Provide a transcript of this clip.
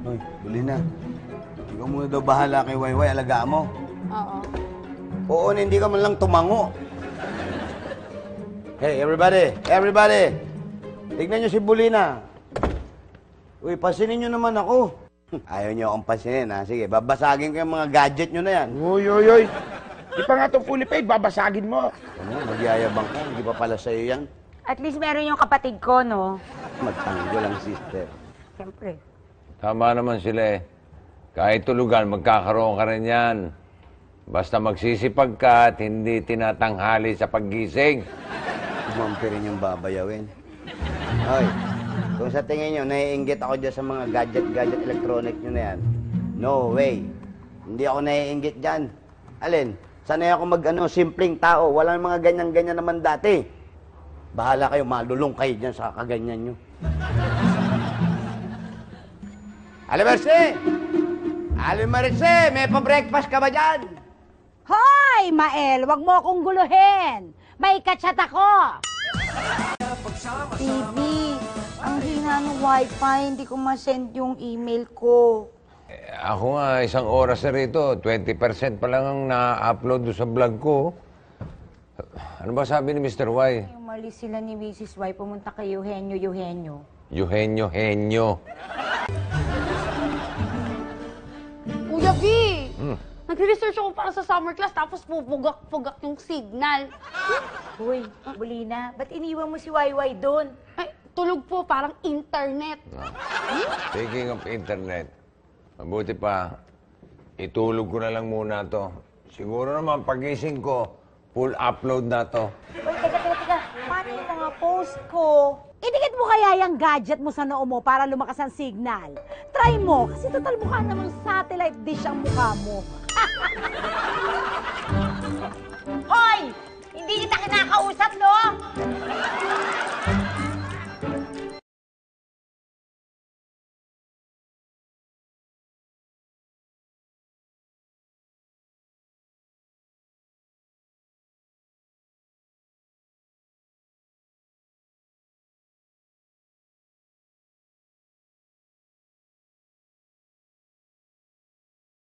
Hoy, huli na. Ikaw muna daw bahala kay Wayway, alagaan mo. Oo. Oo, hindi ka man lang tumango. Hey, everybody! Everybody! Tignan nyo si Bulina. Uy, pansinin nyo naman ako. Ayaw nyo akong pansinin, ha? Sige, babasagin ko yung mga gadget nyo na yan. Uy. Di pa nga itong fully paid, babasagin mo. Ano, magyayabang ka. Hindi pa pala sa'yo yan. At least meron yung kapatid ko, no? Magtanggol ang sister. Siyempre. Tama naman sila eh. Kahit tulugan, magkakaroon ka rin yan. Basta magsisipag ka at hindi tinatanghali sa paggising. Umampi rin yung babayawin. Hoy, kung sa tingin nyo, naiinggit ako dyan sa mga gadget electronic nyo na yan. No way. Hindi ako naiinggit dyan. Alin, sanay ako simpleng tao. Walang mga ganyan-ganyan naman dati. Bahala kayo, malulong kayo dyan sa kaganyan nyo. Alimerse! Alimerse! May pa-breakfast ka ba dyan? Hoy, Mael, wag mo akong guluhin. May kachat ako. Baby, ang hina ng wifi, hindi ko ma-send yung email ko. Ako nga, isang oras na rito, 20% pa lang ang na-upload sa vlog ko. Ano ba sabi ni Mr. Y? Umalis sila ni Mrs. Y, pumunta kay Eugenio. Eugenio. Kuya B! Nagre-research ako para sa summer class tapos pupugak-pugak yung signal. Uy, Bulina, ba't iniwan mo si YY doon? Ay, tulog po, parang internet. Speaking of internet, mabuti pa, itulog ko na lang muna to. Siguro naman pagising ko, full upload na to. Uy, teka. Paano yung mga post ko? Idikit mo kaya yung gadget mo sa noo mo para lumakas ang signal. Try mo, kasi total mukha namang satellite dish ang mukha mo. Hoy! Hindi kita kinakausap, no?